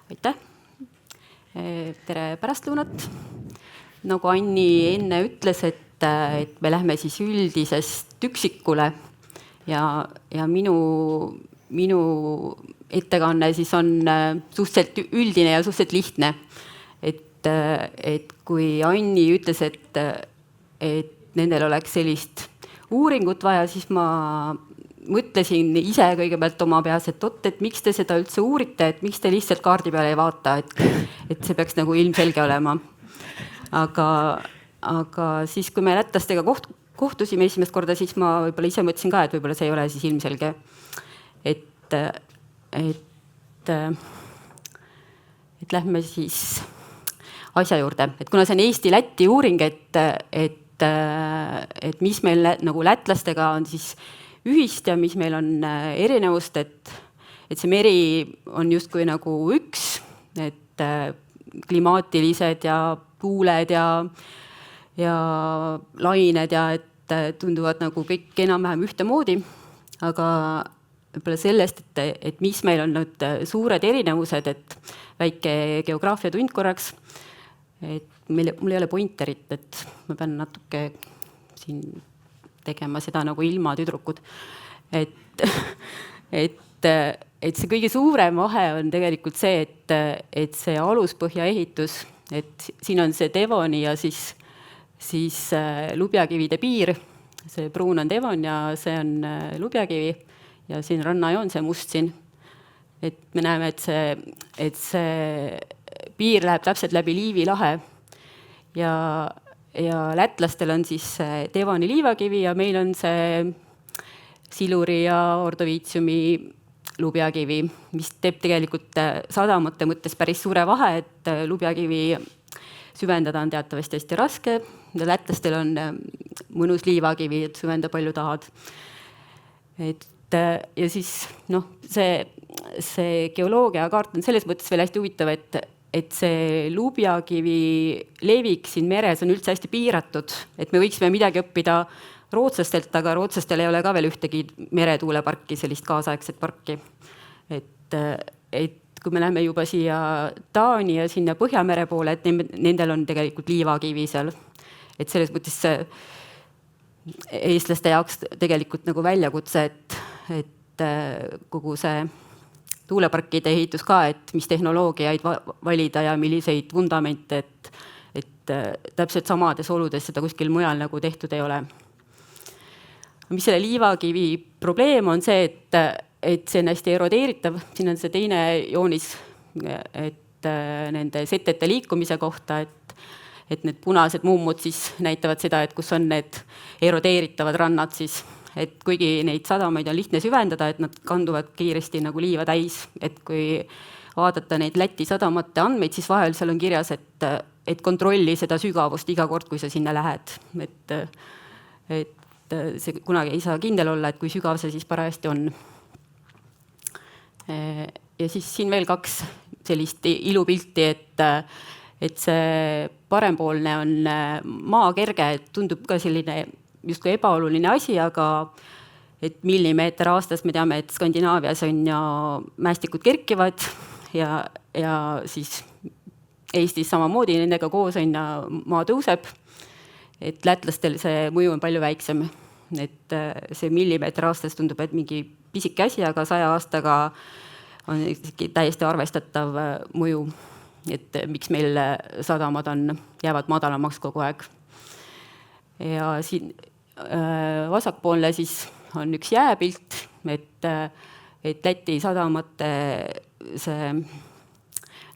Aitäh! Tere pärastlõunat! Nagu Anni enne ütles, et me lähme siis üldisest üksikule ja minu ettekanne siis on suhteliselt üldine ja suhteliselt lihtne. Et kui Anni ütles, et nendel oleks sellist uuringut vaja, siis ma mõtlesin ise kõigepealt oma peas, et miks te seda üldse uurite, et miks te lihtsalt kaardi peale ei vaata, et see peaks nagu ilmselge olema. Aga siis, kui me lätlastega kohtusime esimest korda, siis ma võib-olla ise mõtlesin ka, et võib-olla see ei ole siis ilmselge. Et lähme siis asja juurde. Et kuna see on Eesti-Läti uuring, et mis meil nagu lätlastega on siis ühist ja mis meil on erinevust, et see meri on justkui nagu üks, et klimaatilised ja tuuled ja lained ja et tunduvad nagu kõik enam-vähem ühtemoodi, aga võib-olla sellest, et mis meil on nüüd suured erinevused, et väike geograafia tund korraks, et mul ei ole pointerit, et ma pean natuke siin tegema seda nagu ilma tüdrukud. Et see kõige suurem vahe on tegelikult see, et see aluspõhja ehitus, et siin on see Devoni ja siis lubjakivide piir, see pruun on Devon ja see on lubjakivi ja siin rannajoon, see must siin. Et me näeme, et see piir läheb täpselt läbi Liivi lahe ja lätlastel on siis Devoni liivakivi ja meil on see Siluri ja Ordoviitsiumi lubjakivi, mis teeb tegelikult sadamate mõttes päris suure vahe, et lubjakivi süvendada on teatavasti hästi raske ja lätlastel on mõnus liivakivi, et süvenda palju tahad. Ja siis see geoloogiakaart on selles mõttes veel hästi huvitav, et see lubjakivi levik siin meres on üldse hästi piiratud, et me võiksime midagi õppida rootslastelt, aga rootslastel ei ole ka veel ühtegi meretuuleparki, sellist kaasaegset parki. Et kui me läheme juba siia Taani ja sinna Põhjamere poole, et nendel on tegelikult liivakivi seal. Et selles mõttes eestlaste jaoks tegelikult nagu väljakutse, et kogu see tuuleparkide ehitus ka, et mis tehnoloogiaid valida ja milliseid vundamente, et täpselt samades oludes seda kuskil mujal nagu tehtud ei ole. Mis selle liivakivi probleem on see, et see on hästi erodeeritav, siin on see teine joonis, et nende setete liikumise kohta, et need punased mummud siis näitavad seda, et kus on need erodeeritavad rannad siis, et kuigi neid sadamaid on lihtne süvendada, et nad kanduvad kiiresti nagu liiva täis, et kui vaadata neid Läti sadamate andmeid, siis vahel seal on kirjas, et kontrolli seda sügavust iga kord, kui sa sinna lähed. Et see kunagi ei saa kindel olla, et kui sügav see siis parajasti on. Ja siis siin veel kaks sellist ilupilti, et see parempoolne on maakerge, et tundub ka selline justkui ebaoluline asi, aga et millimeeter aastas me teame, et Skandinaavias on ja mäestikud kerkivad ja siis Eestis samamoodi nendega koos on ja maa tõuseb. Et lätlastel see mõju on palju väiksem. Et see millimeeter aastas tundub, et mingi pisike asi, aga 100 aastaga on täiesti arvestatav mõju. Et miks meil sadamad jäävad madalamaks kogu aeg. Ja siin vasakpoolne siis on üks jääpilt, et Läti sadamate see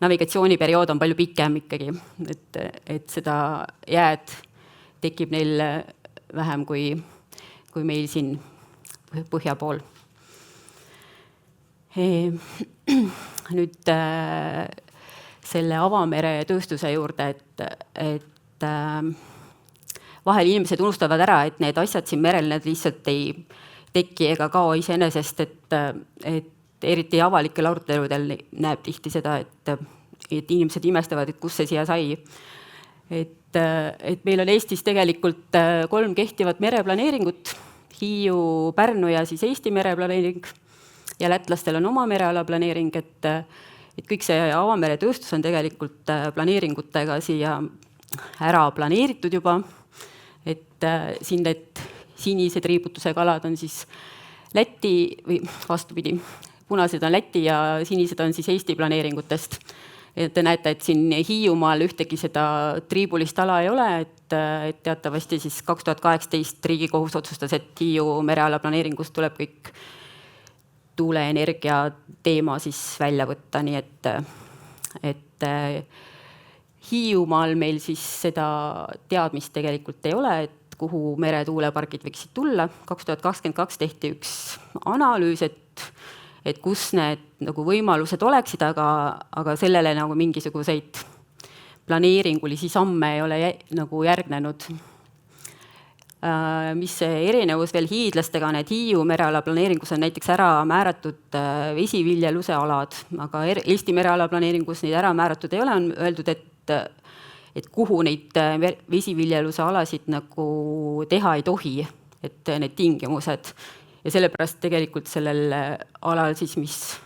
navigatsiooniperiood on palju pikem ikkagi, et seda jääd tekib neil vähem kui meil siin põhja pool. Nüüd selle avamere tööstuse juurde, et vahel inimesed unustavad ära, et need asjad siin merel, need lihtsalt ei teki ega kao iseenesest, et eriti avalikel aruteludel näeb tihti seda, et inimesed imestavad, et kus see siia sai. Et meil on Eestis tegelikult 3 kehtivat mereplaneeringut, Hiiu, Pärnu ja siis Eesti mereplaneering ja lätlastel on oma mereala planeering, et kõik see avameretööstus on tegelikult planeeringutega siia ära planeeritud juba, et siin need sinised riibutusega alad on siis Läti või vastupidi, punased on Läti ja sinised on siis Eesti planeeringutest. Et te näete, et siin Hiiumaal ühtegi seda triibulist ala ei ole, et teatavasti siis 2018 Riigikohus otsustas, et Hiiu mereala planeeringust tuleb kõik tuuleenergia teema siis välja võtta, nii et Hiiumaal meil siis seda teadmist tegelikult ei ole, et kuhu meretuulepargid võiksid tulla. 2022 tehti üks analüüs, et kus need nagu võimalused oleksid, aga sellele nagu mingisuguseid planeeringulisi samme ei ole nagu järgnenud. Mis see erinevus veel hiidlastega on, et Hiiu mereala planeeringus on näiteks ära määratud vesiviljeluse alad, aga Eesti mereala planeeringus neid ära määratud ei ole, on öeldud, et kuhu neid vesiviljeluse alasid nagu teha ei tohi, et need tingimused. Ja sellepärast tegelikult sellel alal siis, mis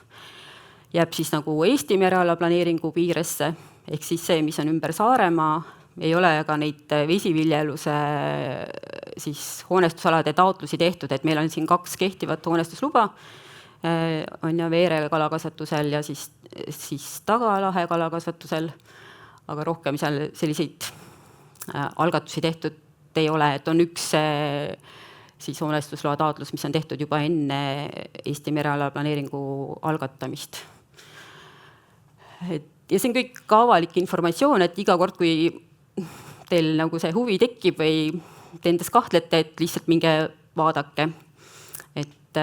jääb siis nagu Eesti mereala planeeringu piiresse, ehk siis see, mis on ümber Saaremaa, ei ole ka neid vesiviljeluse siis hoonestusalade taotlusi tehtud, et meil on siin 2 kehtivat hoonestusluba, on ja Veere kalakasvatusel ja siis Tagalahe kalakasvatusel, aga rohkem seal selliseid algatusi tehtud ei ole, et on üks siis hoonestusloa taotlus, mis on tehtud juba enne Eesti mereala planeeringu algatamist. Ja see on kõik ka avalik informatsioon, et iga kord, kui teil nagu see huvi tekib või te endas kahtlete, et lihtsalt minge vaadake. Et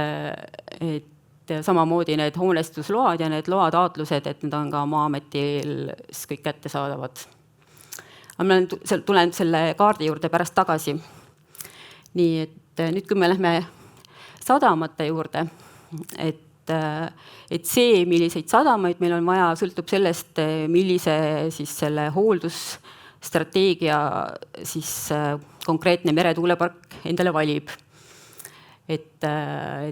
samamoodi need hoonestusload ja need loataotlused, et need on ka Maa-ametil kõik kättesaadavad. Aga ma tulen selle kaardi juurde pärast tagasi. Nii, et nüüd, kui me lähme sadamate juurde, et see, milliseid sadamaid meil on vaja, sõltub sellest, millise siis selle hooldusstrateegia siis konkreetne meretuulepark endale valib. Et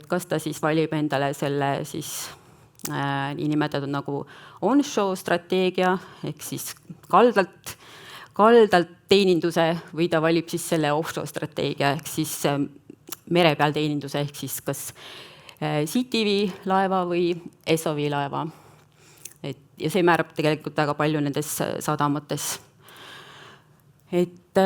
kas ta siis valib endale selle siis niinimetatud nagu onshore strateegia, ehk siis kaldalt teeninduse, või ta valib siis selle offshore strateegia, ehk siis mere peal teeninduse, ehk siis kas CTV laeva või SOV laeva. Ja see määrab tegelikult väga palju nendes sadamates. Et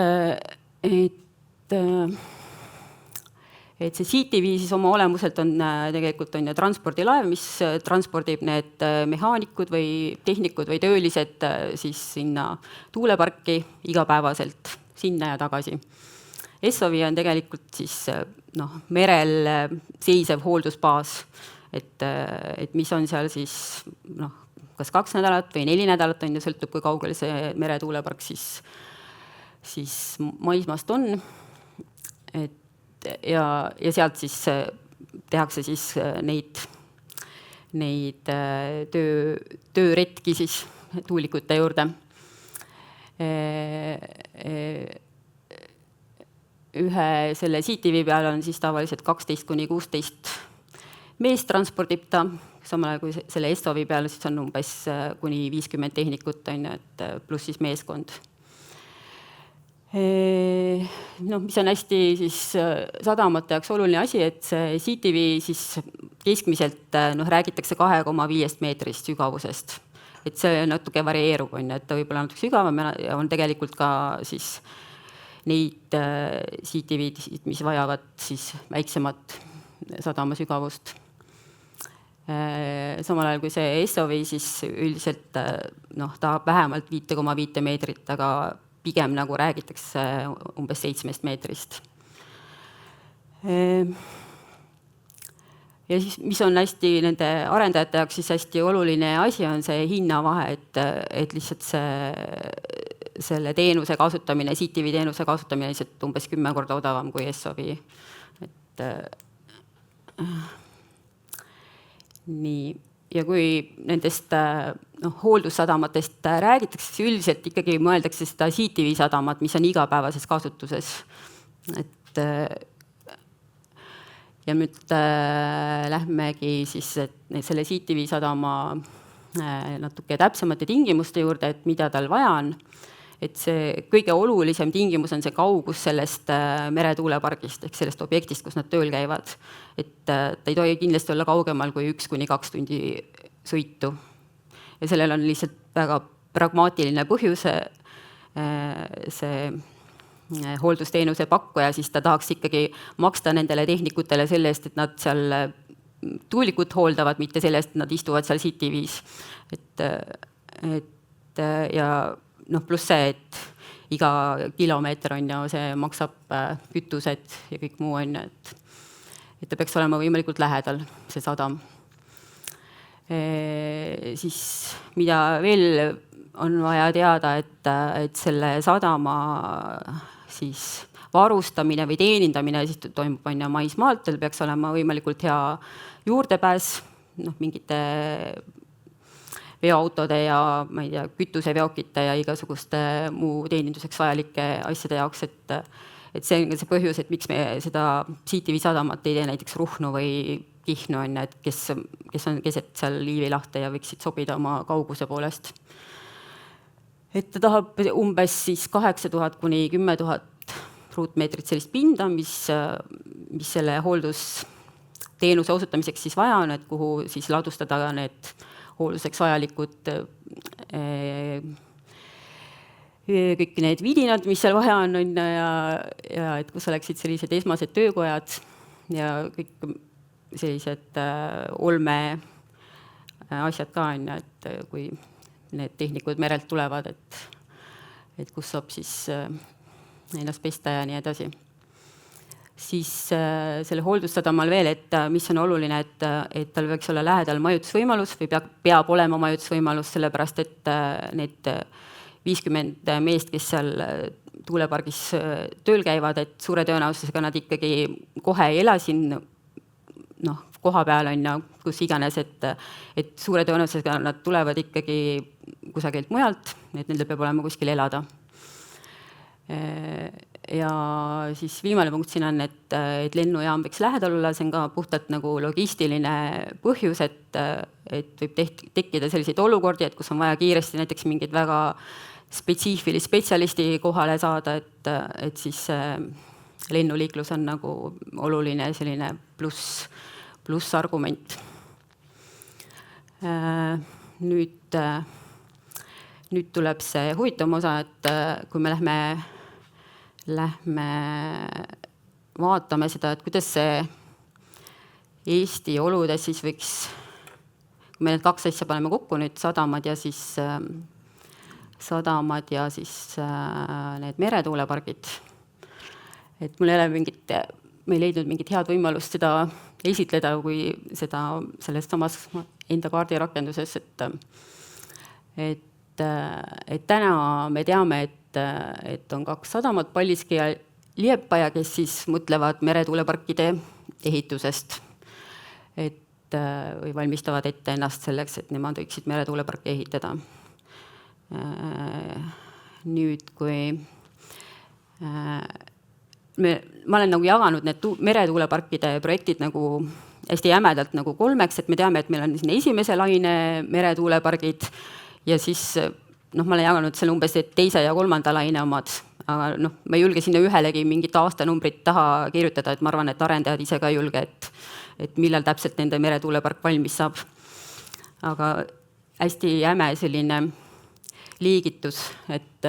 see CTV siis oma olemuselt on tegelikult on transpordilaev, mis transpordib need mehaanikud või tehnikud või töölised siis sinna tuuleparki igapäevaselt sinna ja tagasi. SOV on tegelikult siis merel seisev hooldusbaas, et mis on seal siis kas 2 nädalat või 4 nädalat on ja sõltub, kui kaugel see meretuulepark siis maismaast on. Ja sealt siis tehakse siis neid tööretki siis tuulikute juurde. Ühe selle CTV peal on siis tavaliselt 12–16 meest transpordib ta, samal ajal kui selle SOV peal siis on umbes kuni 50 tehnikut, et pluss siis meeskond. Mis on hästi siis sadamate jaoks oluline asi, et see CTV siis keskmiselt räägitakse 2,5 meetrist sügavusest. Et see natuke varieerub, et ta võib olla natuke sügavam ja on tegelikult ka siis neid CTV-d, mis vajavad siis väiksemat sadama sügavust. Samal ajal kui see SOV siis üldiselt tahab vähemalt 5,5 meetrit, aga pigem nagu räägitakse umbes 7 meetrist. Ja siis, mis on hästi nende arendajate jaoks siis hästi oluline asi, on see hinnavahe, et lihtsalt selle teenuse kasutamine, CTV teenuse kasutamine lihtsalt umbes 10 korda odavam kui SOV. Nii. Ja kui nendest hooldussadamatest räägitakse, siis üldiselt ikkagi mõeldakse seda CTV sadamat, mis on igapäevases kasutuses. Ja nüüd lähmegi siis selle CTV sadama natuke täpsemate tingimuste juurde, et mida tal vaja on. Et see kõige olulisem tingimus on see kaugus sellest meretuulepargist ehk sellest objektist, kus nad tööl käivad. Et ta ei tohi kindlasti olla kaugemal kui 1–2 tundi sõitu. Ja sellel on lihtsalt väga pragmaatiline põhjus. See hooldusteenuse pakkuja, siis ta tahaks ikkagi maksta nendele tehnikutele selle eest, et nad seal tuulikut hooldavad, mitte selle eest, et nad istuvad seal CityVis. Ja pluss see, et iga kilomeeter on ja see maksab kütused ja kõik muu on, et ta peaks olema võimalikult lähedal, see sadam. Siis mida veel on vaja teada, et selle sadama siis varustamine või teenindamine siis toimub maismaalt, tal peaks olema võimalikult hea juurdepääs mingite veoautode ja ma ei tea, kütuseveokite ja igasuguste muu teeninduseks vajalike asjade jaoks, et see on ka see põhjus, et miks me seda CityV sadamat ei tee näiteks Ruhnu või Kihnu, et kes on keset seal Liivi lahte ja võiksid sobida oma kauguse poolest. Et ta tahab umbes siis 8000 kuni 10 000 ruutmeetrit sellist pinda, mis selle hooldusteenuse osutamiseks siis vaja on, et kuhu siis ladustada need hoolduseks vajalikud kõik need vidinad, mis seal vaja on ja et kus oleksid sellised esmased töökojad ja kõik sellised olme asjad ka on, et kui need tehnikud merelt tulevad, et kus saab siis ennast pesta ja nii edasi. Siis selle hooldussadamal veel, et mis on oluline, et tal võiks olla lähedal majutusvõimalus või peab olema majutusvõimalus, sellepärast et need 50 meest, kes seal tuulepargis tööl käivad, et suure tõenäosusega nad ikkagi kohe ei ela siin koha peal on ja kus iganes, et suure tõenäosusega nad tulevad ikkagi kusagilt mujalt, et nendel peab olema kuskil elada. Ja siis viimane punkt siin on, et lennujaam võiks lähedal olla, see on ka puhtalt nagu logistiline põhjus, et võib tekkida selliseid olukordi, et kus on vaja kiiresti näiteks mingid väga spetsiifilist spetsialisti kohale saada, et siis lennuliiklus on nagu oluline selline plussargument. Nüüd tuleb see huvitavam osa, et kui me lähme vaatame seda, et kuidas see Eesti oludes siis võiks, kui me need kaks asja paneme kokku, nüüd sadamad ja siis need meretuulepargid, et mul ei ole me ei leidnud mingit head võimalust seda esitleda, kui selles samas enda kaardirakenduses, et täna me teame, et on kaks sadamat, Paldiski ja Liepaja, kes siis mõtlevad meretuuleparkide ehitusest, või valmistavad ette ennast selleks, et nemad võiksid meretuuleparki ehitada. Nüüd, kui ma olen nagu jaganud need meretuuleparkide projektid nagu hästi jämedalt nagu kolmeks, et me teame, et meil on siin esimese laine meretuulepargid ja siis ma olen jaganud selle umbes teise ja kolmanda laine omad, aga ma ei julge sinna ühelegi mingit aastanumbrit taha kirjutada, et ma arvan, et arendajad ise ka ei julge, et millal täpselt nende meretuulepark valmis saab. Aga hästi jäme selline liigitus, et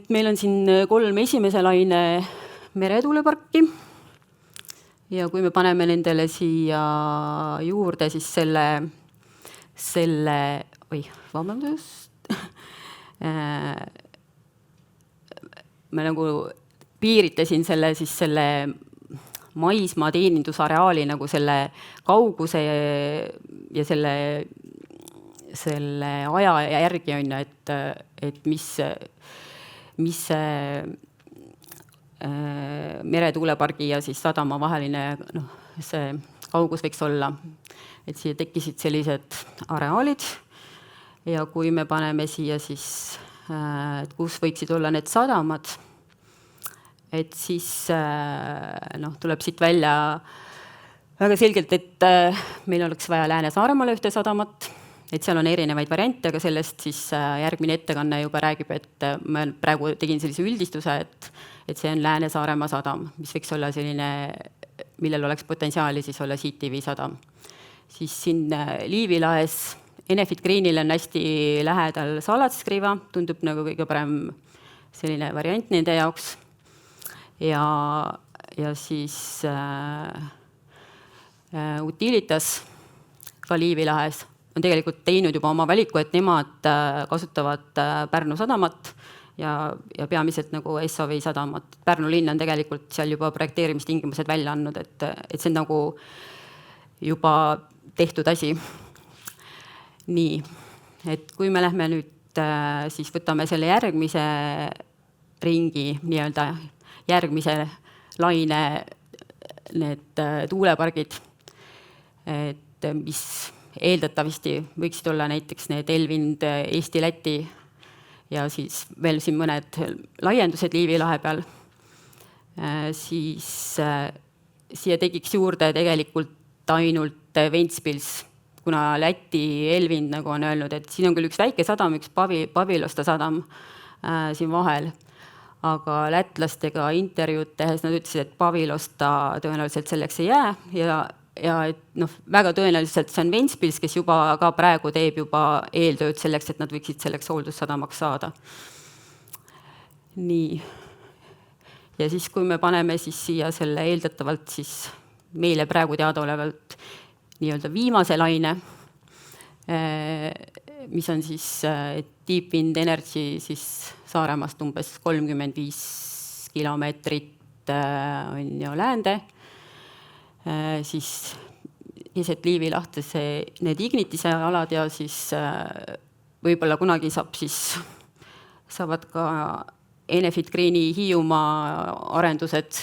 meil on siin 3 esimese laine meretuuleparki ja kui me paneme nendele siia juurde siis ma nagu piiritasin selle maismaa teenindusareaali nagu selle kauguse ja selle aja järgi on, et mis meretuulepargi ja siis sadama vaheline see kaugus võiks olla. Et siia tekkisid sellised areaalid ja kui me paneme siia siis, et kus võiksid olla need sadamad, et siis tuleb siit välja väga selgelt, et meil oleks vaja Lääne-Saaremaale ühte sadamat, et seal on erinevaid variante, aga sellest siis järgmine ettekanne juba räägib, et ma praegu tegin sellise üldistuse, et see on Lääne-Saaremaa sadam, mis võiks olla selline, millel oleks potentsiaali siis olla CTV sadam. Siis siin Liivi lahes Enefit Greenil on hästi lähedal Salatskriva, tundub nagu kõige parem selline variant nende jaoks. Ja siis Utilitas ka Liivi lahes on tegelikult teinud juba oma valiku, et nemad kasutavad Pärnu sadamat ja peamiselt nagu SOV sadamat. Pärnu linn on tegelikult seal juba projekteerimistingimused välja andnud, et see on nagu juba tehtud asi. Nii, et kui me lähme nüüd, siis võtame selle järgmise ringi, nii-öelda järgmise laine need tuulepargid, et mis eeldatavasti võiksid olla näiteks need Elvind, Eesti, Läti ja siis veel siin mõned laiendused Liivi lahe peal, siis siia tegiks juurde tegelikult ainult Ventspils, kuna Läti Elvind nagu on öelnud, et siin on küll üks väike sadam, üks Pavilosta sadam siin vahel, aga lätlastega intervjuud tehes nad ütlesid, et Pavilosta tõenäoliselt selleks ei jää ja et väga tõenäoliselt see on Ventspils, kes juba ka praegu teeb juba eeltööd selleks, et nad võiksid selleks hooldussadamaks saada. Nii. Ja siis, kui me paneme siis siia selle eeldatavalt siis meile praegu teadaolevalt nii-öelda viimase laine, mis on siis Deep Wind Energy siis Saaremaast umbes 35 kilomeetrit on ju läände, siis keset Liivi lahte need Ignitise alad ja siis võib-olla kunagi saavad ka Enefit Greeni Hiiumaa arendused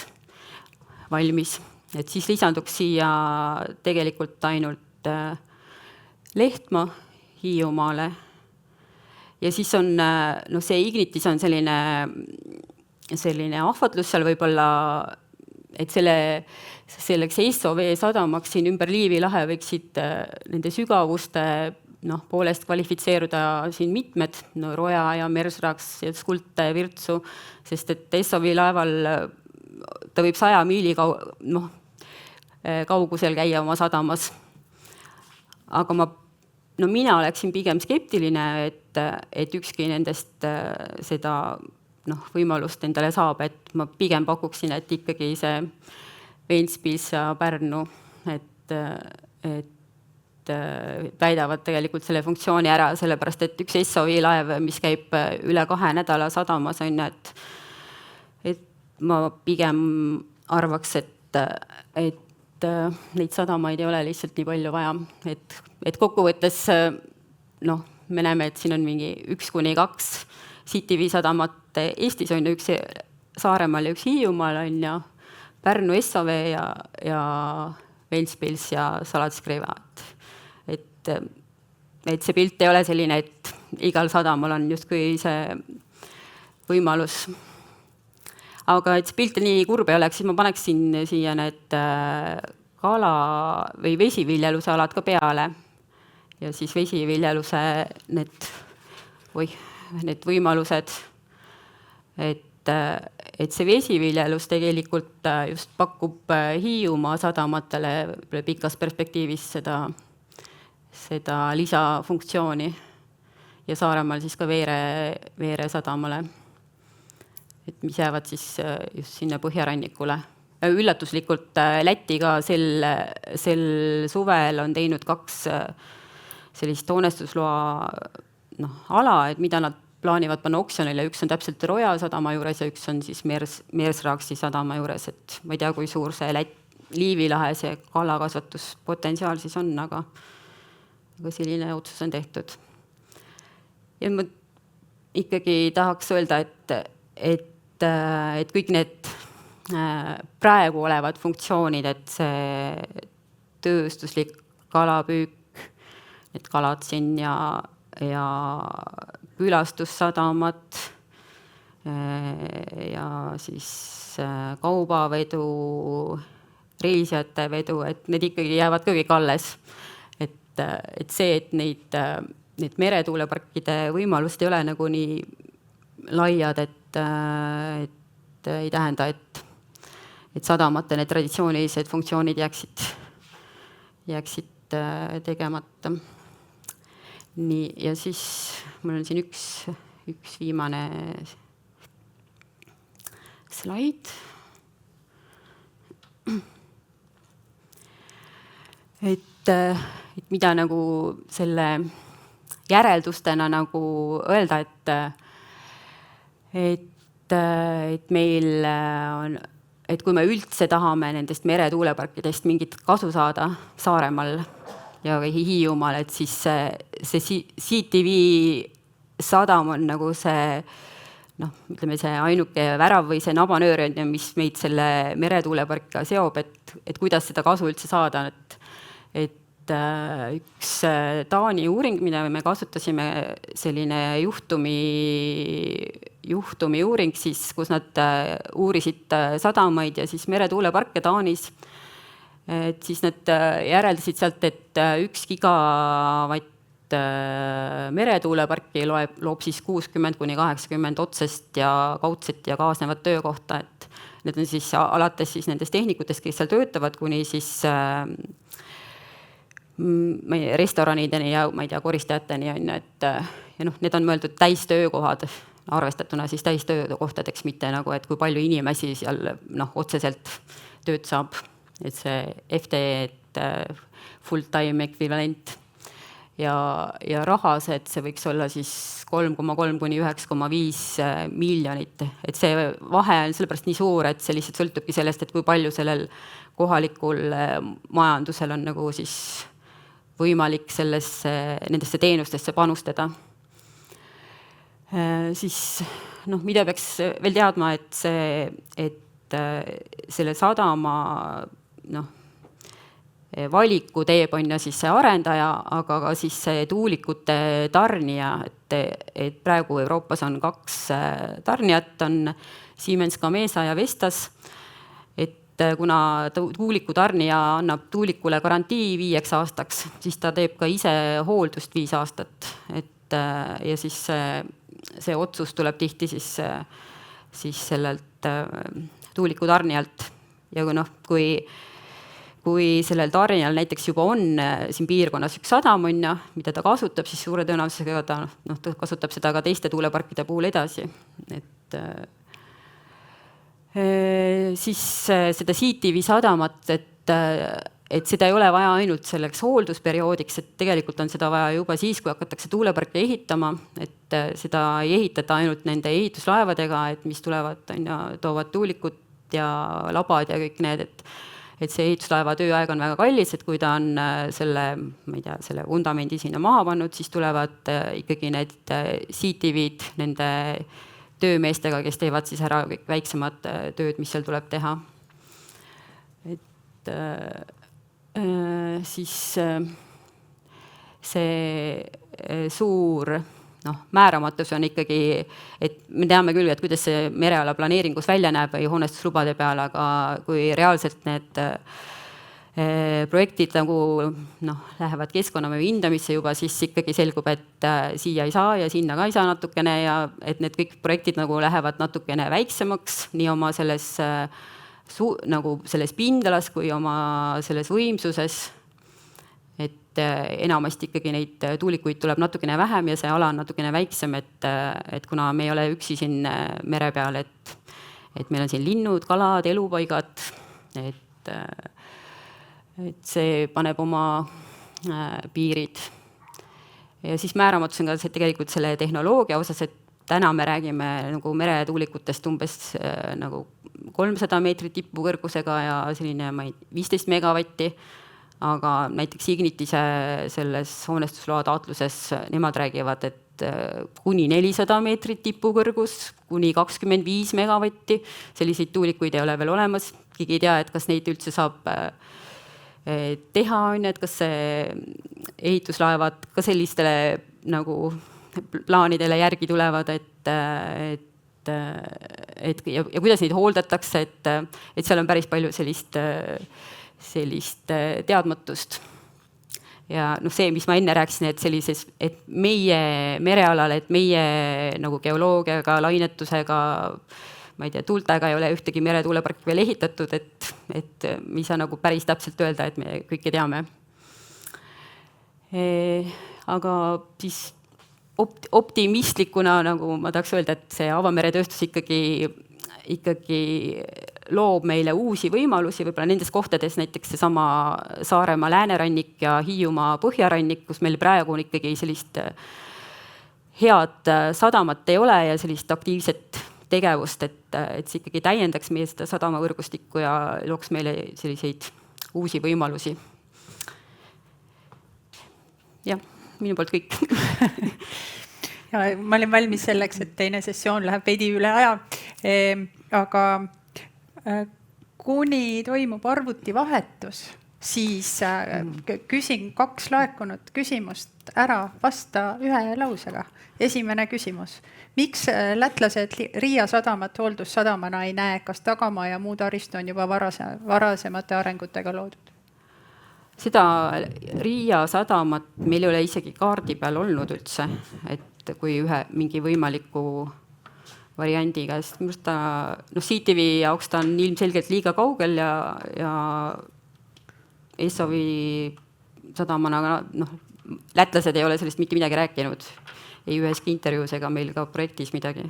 valmis. Et siis lisanduks siia tegelikult ainult Lehtma Hiiumaale. Ja siis on, see Ignitis on selline ahvatlus seal võib-olla, et selleks SOV sadamaks siin ümber Liivi lahe võiksid nende sügavuste poolest kvalifitseeruda siin mitmed, Roja ja Mersraks ja Skulte, Virtsu, sest et SOV laeval ta võib 100 miili kaugusel käia oma sadamas. Aga mina oleksin pigem skeptiline, et ükski nendest seda võimalust endale saab, et ma pigem pakuksin, et ikkagi see Ventspils ja Pärnu, et täidavad tegelikult selle funktsiooni ära, sellepärast et üks SOV laev, mis käib üle 2 nädala sadamas, on, et ma pigem arvaks, et neid sadamaid ei ole lihtsalt nii palju vaja. Et kokkuvõttes me näeme, et siin on mingi 1-2 CTV sadamat Eestis on üks Saaremaal ja üks Hiiumaal on ja Pärnu SOV ja Ventspils ja Salatskriva. Et see pilt ei ole selline, et igal sadamal on justkui see võimalus. Aga et see pilt nii kurb ei oleks, siis ma paneksin siia need kala- või vesiviljeluse alad ka peale. Ja siis vesiviljeluse need võimalused, et see vesiviljelus tegelikult just pakub Hiiumaa sadamatele pikas perspektiivis seda lisafunktsiooni ja Saaremaal siis ka Veere sadamale, et mis jäävad siis just sinna põhjarannikule. Üllatuslikult Läti ka sel suvel on teinud 2 sellist hoonestusloa ala, et mida nad plaanivad panna oksjonile, üks on täpselt Roja sadama juures ja üks on siis Mersraksi sadama juures, et ma ei tea, kui suur see Liivi lahe see kalakasvatuspotentsiaal siis on, aga selline otsus on tehtud. Ja ma ikkagi tahaks öelda, et kõik need praegu olevad funktsioonid, et see tööstuslik kalapüük, need kalad siin ja külastussadamat ja siis kaubavedu, reisijate vedu, et need ikkagi jäävad ka kõik alles. Et see, et need meretuuleparkide võimalused ei ole nagu nii laiad, et ei tähenda, et sadamate need traditsioonilised funktsioonid jääksid tegemata. Nii, ja siis mul on siin üks viimane slaid. Et mida nagu selle järeldustena nagu öelda, et meil on, et kui me üldse tahame nendest meretuuleparkidest mingit kasu saada Saaremaal ja Hiiumaal, et siis see CTV sadam on nagu see, ütleme see ainuke värav või see nabanöör, mis meid selle meretuuleparkiga seob, et kuidas seda kasu üldse saada. Et üks Taani uuring, mida me kasutasime, selline juhtumi uuring, siis, kus nad uurisid sadamaid ja siis meretuuleparke Taanis. Et siis nad järeldasid sealt, et 1 gigavatt meretuuleparki loob siis 60–80 otsest ja kaudset ja kaasnevat töökohta. Et need on siis alates siis nendest tehnikutest, kes seal töötavad, kuni siis restoranideni ja ma ei tea, koristajateni on, ja need on mõeldud täistöökohad, arvestatuna siis täistöökohtadeks, mitte nagu, et kui palju inimesi seal otseselt tööd saab, et see FTE, et full-time ekvivalent ja rahas, et see võiks olla siis 3,3–9,5 miljonit, et see vahe on sellepärast nii suur, et see lihtsalt sõltubki sellest, et kui palju sellel kohalikul majandusel on nagu siis võimalik nendesse teenustesse panustada. Siis, mida peaks veel teadma, et selle sadama valiku teeb on ja siis see arendaja, aga ka siis see tuulikute tarnija, et praegu Euroopas on 2 tarnijat, on Siemens Gamesa ja Vestas. Kuna tuuliku tarnija annab tuulikule garantii 5 aastaks, siis ta teeb ka ise hooldust 5 aastat. Ja siis see otsus tuleb tihti siis sellelt tuuliku tarnijalt. Ja kui sellel tarnijal näiteks juba on siin piirkonnas üks sadam, mida ta kasutab, siis suure tõenäosusega ta kasutab seda ka teiste tuuleparkide puhul edasi. Siis seda CTV sadamat, et seda ei ole vaja ainult selleks hooldusperioodiks, et tegelikult on seda vaja juba siis, kui hakatakse tuuleparke ehitama, et seda ei ehitata ainult nende ehituslaevadega, et mis tulevad, toovad tuulikut ja labad ja kõik need, et see ehituslaeva tööaeg on väga kallis, et kui ta on selle vundamendi sinna maha pannud, siis tulevad ikkagi need CTV-d nende töömeestega, kes teevad siis ära kõik väiksemad tööd, mis seal tuleb teha. Et siis see suur määramatus on ikkagi, et me teame küll, et kuidas see mereala planeeringus välja näeb või hoonestuslubade peal, aga kui reaalselt need projektid nagu lähevad keskkonnamõju hindamisse juba, siis ikkagi selgub, et siia ei saa ja sinna ka ei saa natukene ja et need kõik projektid nagu lähevad natukene väiksemaks nii oma selles pindalas kui oma selles võimsuses. Et enamasti ikkagi neid tuulikuid tuleb natukene vähem ja see ala on natukene väiksem, et kuna me ei ole üksi siin mere peal, et meil on siin linnud, kalad, elupaigad, et see paneb oma piirid. Ja siis määramatus on ka see tegelikult selle tehnoloogia osas, et täna me räägime nagu meretuulikutest umbes nagu 300 meetrit tipukõrgusega ja selline 15 megavatti, aga näiteks Ignitise selles hoonestusloa taotluses nemad räägivad, et kuni 400 meetrit tipukõrgus, kuni 25 megavatti, selliseid tuulikuid ei ole veel olemas, keegi ei tea, et kas neid üldse saab teha, et kas ehituslaevad ka sellistele nagu plaanidele järgi tulevad, et ja kuidas neid hooldatakse, et seal on päris palju sellist teadmatust. Ja see, mis ma enne rääkisin, et meie merealal, et meie nagu geoloogiaga, lainetusega, ma ei tea, tuultega ei ole ühtegi meretuuleparki veel ehitatud, et me ei saa nagu päris täpselt öelda, et me kõike teame. Aga siis optimistlikuna nagu ma tahaks öelda, et see avameretööstus ikkagi loob meile uusi võimalusi, võib-olla nendes kohtades, näiteks seesama Saaremaa läänerannik ja Hiiumaa põhjarannik, kus meil praegu on ikkagi sellist head sadamat ei ole ja sellist aktiivset tegevust, et see ikkagi täiendaks meie seda sadamavõrgustikku ja looks meile selliseid uusi võimalusi. Jah, minu poolt kõik. Ja ma olin valmis selleks, et teine sessioon läheb veidi üle aja, aga kuni toimub arvutivahetus, siis küsin 2 laekunud küsimust ära, vasta 1 lausega. Esimene küsimus. Miks lätlased Riia sadamat hooldussadamana ei näe, kas tagamaa ja muu taristu on juba varasemate arengutega loodud? Seda Riia sadamat meil ei ole isegi kaardi peal olnud üldse, et kui mingi võimaliku variandiga, sest minu ta CTV jaoks ta on ilmselgelt liiga kaugel ja Essovi sadamana, lätlased ei ole sellest mitte midagi rääkinud, ei üheski intervjuus ega meil ka projektis midagi.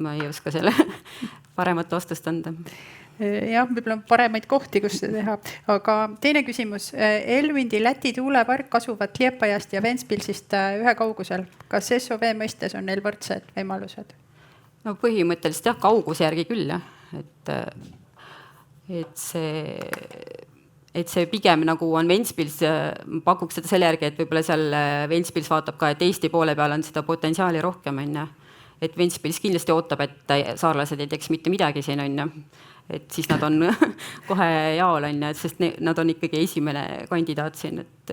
Ma ei oska selle paremat vastust anda. Jah, võib-olla on paremaid kohti, kus seda teha. Aga teine küsimus. Elvindi Läti tuulepark asuvad Liepajast ja Ventspilsist 1 kaugusel. Kas SOV mõistes on neil võrdsed võimalused? No põhimõtteliselt jah, kauguse järgi küll. Et see pigem nagu on Ventspils, pakuks seda selle järgi, et võib-olla seal Ventspils vaatab ka, et Eesti poole peal on seda potentsiaali rohkem. Et Ventspils kindlasti ootab, et saarlased ei teeks mitte midagi siin. Et siis nad on kohe jaol, sest nad on ikkagi esimene kandidaat siin, et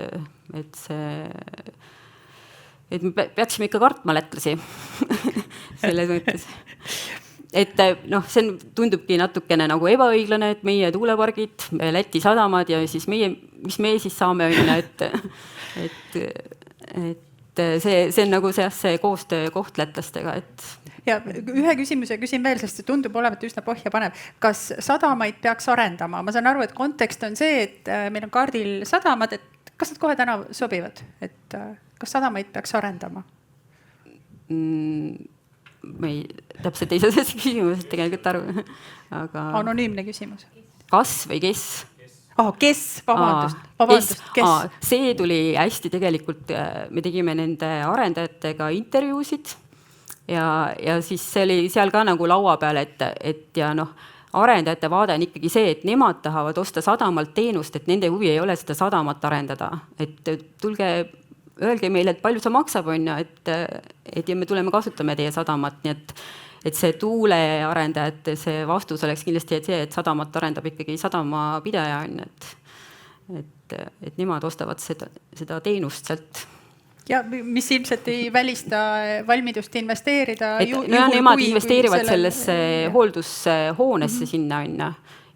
me peaksime ikka kartma lätlasi selles mõttes. Et see tundubki natukene nagu ebaõiglane, et meie tuulepargid, Läti sadamad ja siis mis me siis saame, et see on nagu see koostöö koht lätlastega, et ja 1 küsimuse küsin veel, sest see tundub olevat üsna põhja panev. Kas sadamaid peaks arendama? Ma saan aru, et kontekst on see, et meil on kaardil sadamad, et kas nad kohe täna sobivad? Et kas sadamaid peaks arendama? Ma täpselt ei saa sellest küsimusest tegelikult aru. Aga anonüümne küsimus. Kas või kes? Kes? Vabandust. Kes? See tuli hästi tegelikult, me tegime nende arendajatega intervjuusid ja siis see oli seal ka nagu laua peal, et ja arendajate vaade on ikkagi see, et nemad tahavad osta sadamalt teenust, et nende huvi ei ole seda sadamat arendada. Et tulge, öelge meile, et palju see maksab, et ja me tuleme kasutame teie sadamat, nii et see tuulearendajate see vastus oleks kindlasti see, et sadamat arendab ikkagi sadamapidaja, et nemad ostavad seda teenust sealt. Ja mis ilmselt ei välista valmidust investeerida. Nemad investeerivad sellesse hooldushoonesse sinna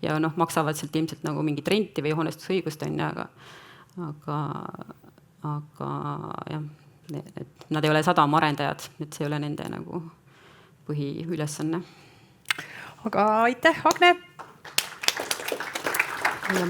ja maksavad sealt ilmselt nagu mingit renti või hoonestusõigust, aga jah, et nad ei ole sadamaarendajad, et see ei ole nende nagu põhiülesanne. Aga aitäh, Agne! Ja.